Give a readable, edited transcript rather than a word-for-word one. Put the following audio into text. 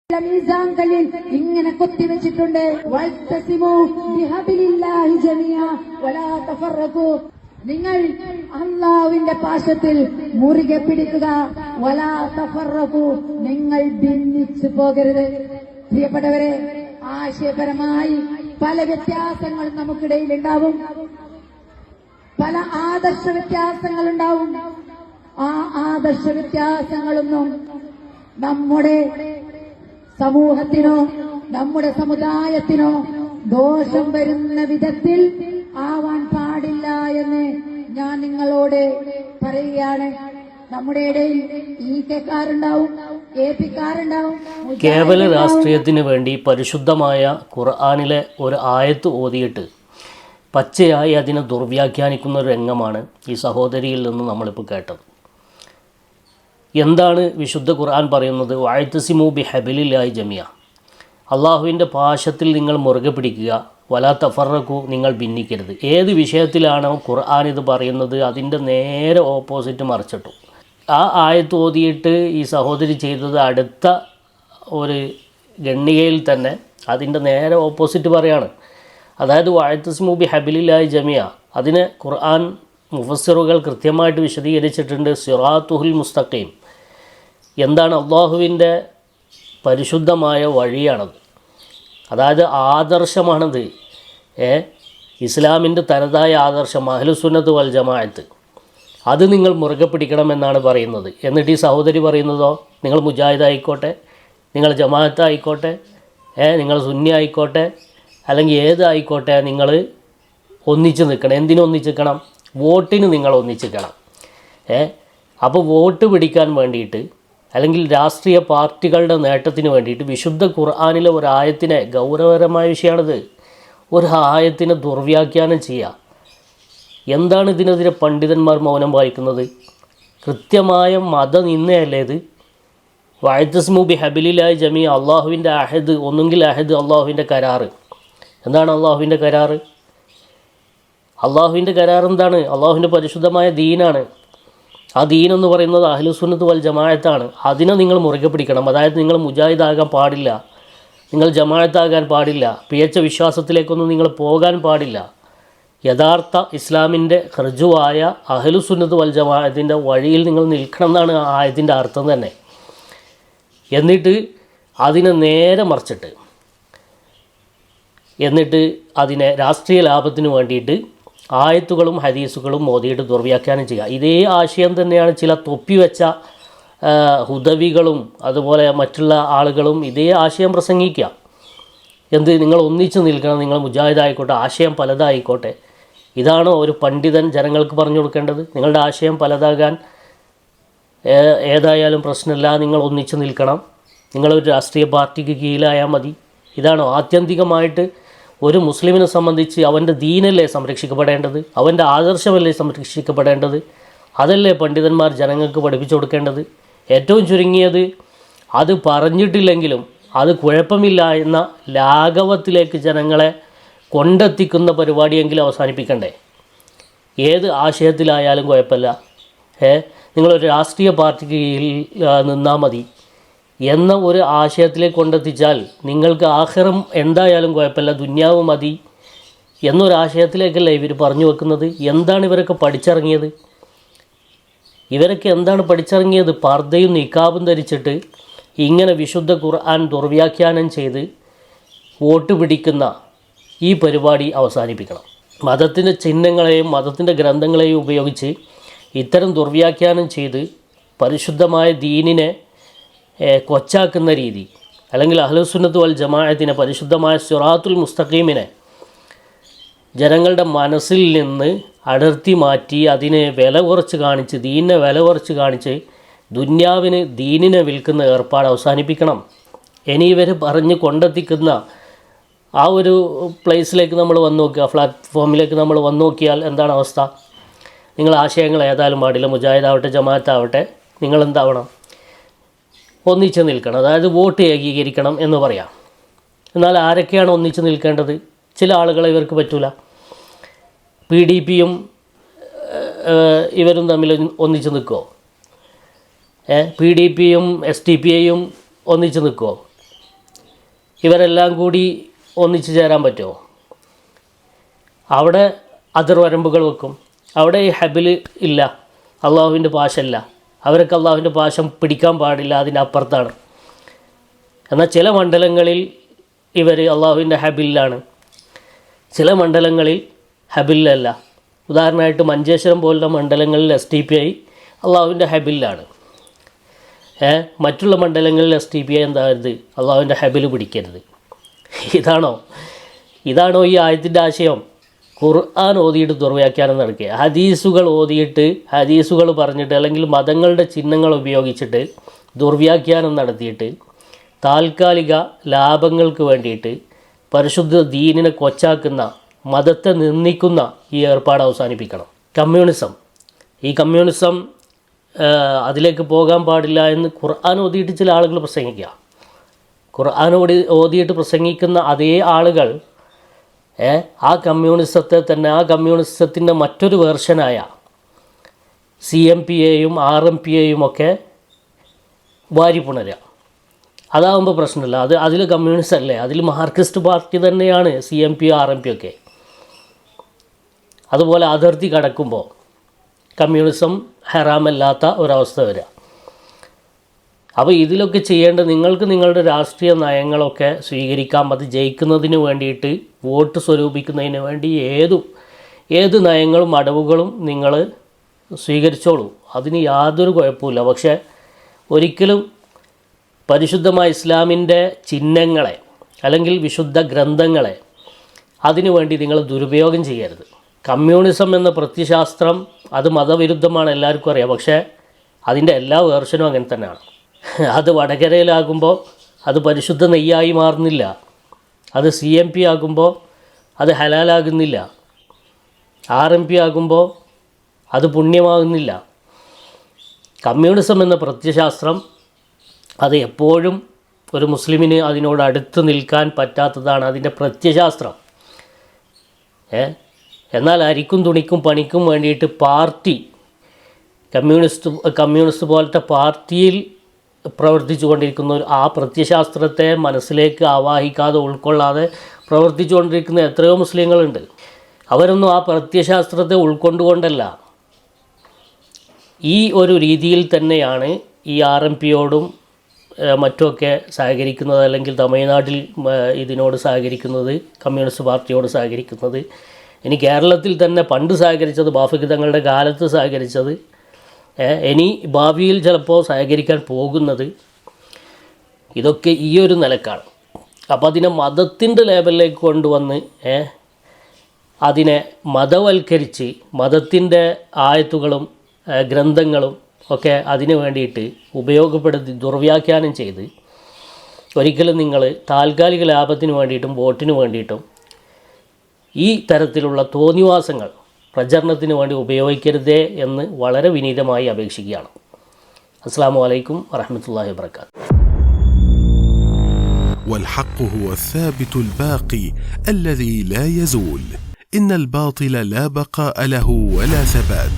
മീസാങ്കലിൽ ഇങ്ങനെ കൊത്തിവെച്ചിട്ടുണ്ട്, നിങ്ങൾ അല്ലാഹുവിന്റെ പാശത്തിൽ മുറുകെ പിടിക്കുക, വലാ തഫറഖു, നിങ്ങൾ ഭിന്നിച്ചു പോകരുത്. പ്രിയപ്പെട്ടവരെ, ആശയപരമായി പല വ്യത്യാസങ്ങളും നമുക്കിടയിൽ ഉണ്ടാവും, പല ആദർശ വ്യത്യാസങ്ങളുണ്ടാവും. ആ ആദർശ വ്യത്യാസങ്ങളൊന്നും നമ്മുടെ സമൂഹത്തിനോ നമ്മുടെ സമുദായത്തിനോ ദോഷം വരുന്ന വിധത്തിൽ ആവാൻ പാടില്ല എന്ന് ഞാൻ നിങ്ങളോട് പറയുകയാണ്. നമ്മുടെ ഇടയിൽ ഈക്കാരുണ്ടാവും, എപിക്കാരുണ്ടാവും. കേവല രാഷ്ട്രീയത്തിന് വേണ്ടി പരിശുദ്ധമായ ഖുർആനിലെ ഒരു ആയത്ത് ഓതിയിട്ട് പച്ചയായി അതിനെ ദുർവ്യാഖ്യാനിക്കുന്ന ഒരു രംഗമാണ് ഈ സഹോദരിയിൽ നിന്ന് നമ്മളിപ്പോൾ കേട്ടത്. എന്താണ് വിശുദ്ധ ഖുർആൻ പറയുന്നത്? വഅ്തസിമു ബിഹബിലില്ലാഹി ജമിയ, അള്ളാഹുവിൻ്റെ പാശത്തിൽ നിങ്ങൾ മുറുകെ പിടിക്കുക, വലാ തഫറഖു, നിങ്ങൾ ഭിന്നിക്കരുത്. ഏത് വിഷയത്തിലാണോ ഖുർആൻ ഇത് പറയുന്നത് അതിൻ്റെ നേരെ ഓപ്പോസിറ്റ് മറിച്ചിട്ടു. ആ ആയത്ത് ഓതിയിട്ട് ഈ സഹോദരി ചെയ്തത് അടുത്ത ഒരു ഗണ്ണികയിൽ തന്നെ അതിൻ്റെ നേരെ ഓപ്പോസിറ്റ് പറയാണ്. അതായത് വഅ്തസിമു ബിഹബിലില്ലാഹി ജമിയ, അതിനെ ഖുർആൻ മുഫസ്സിറുകൾ കൃത്യമായിട്ട് വിശദീകരിച്ചിട്ടുണ്ട്. സിറാത്തുൽ മുസ്തഖീം, എന്താണ്? അള്ളാഹുവിൻ്റെ പരിശുദ്ധമായ വഴിയാണത്, അതായത് ആദർശമാണത്. ഇസ്ലാമിൻ്റെ തനതായ ആദർശം അഹ്ലുസുന്നത്ത് വൽ ജമാഅത്ത്, അത് നിങ്ങൾ മുറുകെ പിടിക്കണമെന്നാണ് പറയുന്നത്. എന്നിട്ട് ഈ സഹോദരി പറയുന്നതോ, നിങ്ങൾ മുജാഹിദ് ആയിക്കോട്ടെ, നിങ്ങൾ ജമാഅത്ത് ആയിക്കോട്ടെ, നിങ്ങൾ സുന്നി ആയിക്കോട്ടെ, അല്ലെങ്കിൽ ഏതായിക്കോട്ടെ, നിങ്ങൾ ഒന്നിച്ച് നിൽക്കണം. എന്തിനൊന്നിച്ച് നിൽക്കണം? വോട്ടിന് നിങ്ങൾ ഒന്നിച്ചിക്കണം. അപ്പോൾ വോട്ട് പിടിക്കാൻ വേണ്ടിയിട്ട്, അല്ലെങ്കിൽ രാഷ്ട്രീയ പാർട്ടികളുടെ നേട്ടത്തിന് വേണ്ടിയിട്ട് വിശുദ്ധ ഖുർആനിലെ ഒരു ആയത്തിനെ, ഗൗരവകരമായ വിഷയമാണിത്, ഒരു ആയത്തിനെ ദുർവ്യാഖ്യാനം ചെയ്യുക. എന്താണ് ഇതിനെതിരെ പണ്ഡിതന്മാർ മൗനം വായിക്കുന്നത്? കൃത്യമായ മതനിന്ദയല്ലേ ഇത്? വഅ്തസിമു ബിഹബിലില്ലാഹി ജമിയ, അള്ളാഹുവിൻ്റെ അഹദ്, ഒന്നുകിൽ അഹദ് അള്ളാഹുവിൻ്റെ കരാറ്. എന്താണ് അള്ളാഹുവിൻ്റെ കരാറ്? അള്ളാഹുവിൻ്റെ കരാർ എന്താണ്? അള്ളാഹുവിൻ്റെ പരിശുദ്ധമായ ദീനാണ്. ആ ദീൻ എന്ന് പറയുന്നത് അഹ്ലുസുന്നത്ത് വൽ ജമാഅത്താണ്. അതിനെ നിങ്ങൾ മുറുകെ പിടിക്കണം. അതായത് നിങ്ങൾ മുജാഹിദാകാൻ പാടില്ല, നിങ്ങൾ ജമാഅത്താകാൻ പാടില്ല, പിഴച്ച വിശ്വാസത്തിലേക്കൊന്നും നിങ്ങൾ പോകാൻ പാടില്ല. യഥാർത്ഥ ഇസ്ലാമിൻ്റെ ഖർജുവായ അഹ്ലുസുന്നത്ത് വൽ ജമാഅത്തിൻ്റെ വഴിയിൽ നിങ്ങൾ നിൽക്കണം എന്നാണ് ആ ആയത്തിൻ്റെ അർത്ഥം തന്നെ. എന്നിട്ട് അതിനെ നേരെ മറിച്ചിട്ട്, എന്നിട്ട് അതിനെ രാഷ്ട്രീയ ലാഭത്തിന് വേണ്ടിയിട്ട് ആയത്തുകളും ഹദീസുകളും മോദിയിട്ട് ദുർവ്യാഖ്യാനം ചെയ്യുക. ഇതേ ആശയം തന്നെയാണ് ചില തൊപ്പിവെച്ച ഹുദവികളും അതുപോലെ മറ്റുള്ള ആളുകളും ഇതേ ആശയം പ്രസംഗിക്കുക. എന്ത്? നിങ്ങൾ ഒന്നിച്ച് നിൽക്കണം, നിങ്ങൾ മുജാഹിദായിക്കോട്ടെ, ആശയം പലതായിക്കോട്ടെ. ഇതാണോ ഒരു പണ്ഡിതൻ ജനങ്ങൾക്ക് പറഞ്ഞു കൊടുക്കേണ്ടത്? നിങ്ങളുടെ ആശയം പലതാകാൻ ഏതായാലും പ്രശ്നമില്ല, നിങ്ങൾ ഒന്നിച്ച് നിൽക്കണം, നിങ്ങളൊരു രാഷ്ട്രീയ പാർട്ടിക്ക് കീഴിലായാൽ മതി. ഇതാണോ ആത്യന്തികമായിട്ട് ഒരു മുസ്ലിമിനെ സംബന്ധിച്ച്? അവൻ്റെ ദീനല്ലേ സംരക്ഷിക്കപ്പെടേണ്ടത്, അവൻ്റെ ആദർശമല്ലേ സംരക്ഷിക്കപ്പെടേണ്ടത്? അതല്ലേ പണ്ഡിതന്മാർ ജനങ്ങൾക്ക് പഠിപ്പിച്ചു കൊടുക്കേണ്ടത്? ഏറ്റവും ചുരുങ്ങിയത് അത് പറഞ്ഞിട്ടില്ലെങ്കിലും അത് കുഴപ്പമില്ല എന്ന ലാഘവത്തിലേക്ക് ജനങ്ങളെ കൊണ്ടെത്തിക്കുന്ന പരിപാടിയെങ്കിലും അവസാനിപ്പിക്കണ്ടേ? ഏത് ആശയത്തിലായാലും കുഴപ്പമില്ല, നിങ്ങളൊരു രാഷ്ട്രീയ പാർട്ടിക്ക് കീഴിൽ നിന്നാൽ മതി എന്ന ഒരു ആശയത്തിലേക്ക് കൊണ്ടെത്തിച്ചാൽ നിങ്ങൾക്ക് ആഖിറം എന്തായാലും കുഴപ്പമില്ല, ദുന്യാവ് മതി എന്നൊരാശയത്തിലേക്കല്ലേ ഇവർ പറഞ്ഞു വെക്കുന്നത്. എന്താണ് ഇവരൊക്കെ പഠിച്ചിറങ്ങിയത്? ഇവരൊക്കെ എന്താണ് പഠിച്ചിറങ്ങിയത്? പർദ്ദയും നിക്കാബും ധരിച്ചിട്ട് ഇങ്ങനെ വിശുദ്ധ ഖുർആൻ ദുർവ്യാഖ്യാനം ചെയ്ത് വോട്ട് പിടിക്കുന്ന ഈ പരിപാടി അവസാനിപ്പിക്കണം. മതത്തിൻ്റെ ചിഹ്നങ്ങളെയും മതത്തിൻ്റെ ഗ്രന്ഥങ്ങളെയും ഉപയോഗിച്ച് ഇത്തരം ദുർവ്യാഖ്യാനം ചെയ്ത് പരിശുദ്ധമായ ദീനിനെ കൊച്ചാക്കുന്ന രീതി, അല്ലെങ്കിൽ അഹ്ലുസുന്നത്ത് വൽ ജമാഅത്തിനെ, പരിശുദ്ധമായ സിറാത്തുൽ മുസ്തഖീമിനെ ജനങ്ങളുടെ മനസ്സിൽ നിന്ന് അടർത്തി മാറ്റി അതിനെ വില കുറച്ച് കാണിച്ച്, ദീനിനെ വില കുറച്ച് കാണിച്ച് ദുന്യാവിന് ദീനിനെ വിൽക്കുന്ന ഏർപ്പാട് അവസാനിപ്പിക്കണം. ഇനി ഇവർ പറഞ്ഞ് കൊണ്ടെത്തിക്കുന്ന ആ ഒരു പ്ലേസിലേക്ക് നമ്മൾ വന്നു നോക്കുക, പ്ലാറ്റ്ഫോമിലേക്ക് നമ്മൾ വന്നു നോക്കിയാൽ എന്താണ് അവസ്ഥ? നിങ്ങൾ ആശയങ്ങൾ ഏതായാലും പാടില്ല, മുജാഹിദാവട്ടെ ജമാഅത്താവട്ടെ, നിങ്ങളെന്താവണം? ഒന്നിച്ച് നിൽക്കണം, അതായത് വോട്ട് ഏകീകരിക്കണം എന്ന് പറയാം. എന്നാൽ ആരൊക്കെയാണ് ഒന്നിച്ച് നിൽക്കേണ്ടത്? ചില ആളുകളെ ഇവർക്ക് പറ്റൂല. PDPയും ഇവരും തമ്മിൽ ഒന്നിച്ച് നിൽക്കുമോ? PDPയും SDPയും ഒന്നിച്ച് നിൽക്കുമോ? ഇവരെല്ലാം കൂടി ഒന്നിച്ചു ചേരാൻ പറ്റുമോ? അവിടെ അതിർവരമ്പുകൾ വെക്കും. അവിടെ ഈ ഹബിൽ ഇല്ല, അള്ളാഹുവിൻ്റെ പാശമല്ല, അവർക്ക് അള്ളാഹുവിൻ്റെ പാശം പിടിക്കാൻ പാടില്ല, അതിൻ്റെ അപ്പുറത്താണ്. എന്നാൽ ചില മണ്ഡലങ്ങളിൽ ഇവർ അള്ളാഹുവിൻ്റെ ഹബിലാണ്, ചില മണ്ഡലങ്ങളിൽ ഹബിലല്ല. ഉദാഹരണമായിട്ട് മഞ്ചേശ്വരം പോലുള്ള മണ്ഡലങ്ങളിൽ SDPI അള്ളാഹുവിൻ്റെ ഹബിലാണ്. മറ്റുള്ള മണ്ഡലങ്ങളിൽ SDPI എന്താകരുത്, അള്ളാഹുവിൻ്റെ ഹബിൽ പിടിക്കരുത്. ഇതാണോ ഈ ആയത്തിൻ്റെ ആശയം? ഖുർആൻ ഓതിയിട്ട് ദുർവ്യാഖ്യാനം നടക്കുക, ഹദീസുകൾ ഓതിയിട്ട് ഹദീസുകൾ പറഞ്ഞിട്ട് അല്ലെങ്കിൽ മതങ്ങളുടെ ചിഹ്നങ്ങൾ ഉപയോഗിച്ചിട്ട് ദുർവ്യാഖ്യാനം നടത്തിയിട്ട് താൽക്കാലിക ലാഭങ്ങൾക്ക് വേണ്ടിയിട്ട് പരിശുദ്ധ ദീനിനെ കൊച്ചാക്കുന്ന, മതത്തെ നിന്ദിക്കുന്ന ഈ ഏർപ്പാട് അവസാനിപ്പിക്കണം. ഈ കമ്മ്യൂണിസം അതിലേക്ക് പോകാൻ പാടില്ല എന്ന് ഖുർആൻ ഓതിയിട്ട് ചില ആളുകൾ പ്രസംഗിക്കുക. ഖുർആൻ ഓതിയിട്ട് പ്രസംഗിക്കുന്ന അതേ ആളുകൾ ആ കമ്മ്യൂണിസത്തെ തന്നെ, ആ കമ്മ്യൂണിസത്തിൻ്റെ മറ്റൊരു വേർഷനായ CMPയെയും RMPയെയും ഒക്കെ വാരിപ്പുണരുക. അതാകുമ്പോൾ പ്രശ്നമില്ല. അതിൽ കമ്മ്യൂണിസ്റ്റ് അല്ലേ, അതിൽ മാർക്സിസ്റ്റ് പാർട്ടി തന്നെയാണ് CMP RMP ഒക്കെ. അതുപോലെ അതിർത്തി കടക്കുമ്പോൾ കമ്മ്യൂണിസം ഹറാമല്ലാത്ത ഒരവസ്ഥ വരിക. അപ്പോൾ ഇതിലൊക്കെ ചെയ്യേണ്ടത്, നിങ്ങൾക്ക് നിങ്ങളുടെ രാഷ്ട്രീയ നയങ്ങളൊക്കെ സ്വീകരിക്കാം. അത് ജയിക്കുന്നതിന് വേണ്ടിയിട്ട്, വോട്ട് സ്വരൂപിക്കുന്നതിന് വേണ്ടി ഏത് നയങ്ങളും അടവുകളും നിങ്ങൾ സ്വീകരിച്ചോളൂ, അതിന് യാതൊരു കുഴപ്പമില്ല. പക്ഷേ ഒരിക്കലും പരിശുദ്ധമായ ഇസ്ലാമിൻ്റെ ചിഹ്നങ്ങളെ അല്ലെങ്കിൽ വിശുദ്ധ ഗ്രന്ഥങ്ങളെ അതിനു വേണ്ടി നിങ്ങൾ ദുരുപയോഗം ചെയ്യരുത്. കമ്മ്യൂണിസം എന്ന പ്രത്യയശാസ്ത്രം അത് മതവിരുദ്ധമാണ്, എല്ലാവർക്കും അറിയാം. പക്ഷേ അതിൻ്റെ എല്ലാ വേർഷനും അങ്ങനെ തന്നെയാണ്. അത് വടകരയിലാകുമ്പോൾ അത് പരിശുദ്ധ നെയ്യായി മാറുന്നില്ല, അത് CMP ആകുമ്പോൾ അത് ഹലാലാകുന്നില്ല, RMP ആകുമ്പോൾ അത് പുണ്യമാകുന്നില്ല. കമ്മ്യൂണിസം എന്ന പ്രത്യയശാസ്ത്രം അത് എപ്പോഴും ഒരു മുസ്ലിമിന് അതിനോട് അടുത്ത് നിൽക്കാൻ പറ്റാത്തതാണ് അതിൻ്റെ പ്രത്യയശാസ്ത്രം. എന്നാൽ അരിക്കും തുണിക്കും പണിക്കും വേണ്ടിയിട്ട് പാർട്ടി, കമ്മ്യൂണിസ്റ്റ് പോലത്തെ പാർട്ടിയിൽ പ്രവർത്തിച്ചു കൊണ്ടിരിക്കുന്ന ആ പ്രത്യയശാസ്ത്രത്തെ മനസ്സിലേക്ക് ആവാഹിക്കാതെ ഉൾക്കൊള്ളാതെ പ്രവർത്തിച്ചു കൊണ്ടിരിക്കുന്ന എത്രയോ മുസ്ലിങ്ങളുണ്ട്. അവരൊന്നും ആ പ്രത്യയശാസ്ത്രത്തെ ഉൾക്കൊണ്ടുകൊണ്ടല്ല, ഈ ഒരു രീതിയിൽ തന്നെയാണ് ഈ RMPയോടും മറ്റുമൊക്കെ സഹകരിക്കുന്നത്, അല്ലെങ്കിൽ തമിഴ്നാട്ടിൽ ഇതിനോട് സഹകരിക്കുന്നത്, കമ്മ്യൂണിസ്റ്റ് പാർട്ടിയോട് സഹകരിക്കുന്നത്. ഇനി കേരളത്തിൽ തന്നെ പണ്ട് സഹകരിച്ചത്, ബാഫഖി തങ്ങളുടെ കാലത്ത് സഹകരിച്ചത്, ഇനി ഭാവിയിൽ ചിലപ്പോൾ സഹകരിക്കാൻ പോകുന്നത്, ഇതൊക്കെ ഈ ഒരു നിലക്കാണ്. അപ്പോൾ അതിനെ മതത്തിൻ്റെ ലേബലിലേക്ക് കൊണ്ടുവന്ന് അതിനെ മതവൽക്കരിച്ച് മതത്തിൻ്റെ ആയത്തുകളും ഗ്രന്ഥങ്ങളും ഒക്കെ അതിനു വേണ്ടിയിട്ട് ഉപയോഗപ്പെടുത്തി ദുർവ്യാഖ്യാനം ചെയ്ത് ഒരിക്കലും നിങ്ങൾ താൽക്കാലിക ലാഭത്തിന് വേണ്ടിയിട്ടും വോട്ടിന് വേണ്ടിയിട്ടും ഈ തരത്തിലുള്ള തോന്നിവാസങ്ങൾ പ്രചരണത്തിന് വേണ്ടി ഉപയോഗിക്കരുതേ എന്ന് വളരെ വിനീതമായി അപേക്ഷിക്കുകയാണ്. അസ്സലാമു അലൈക്കും വറഹ്മത്തുള്ളാഹി വബറകാതുഹു. والحق هو الثابت الباقي الذي لا يزول. إن الباطل لا بقاء له ولا ثبات.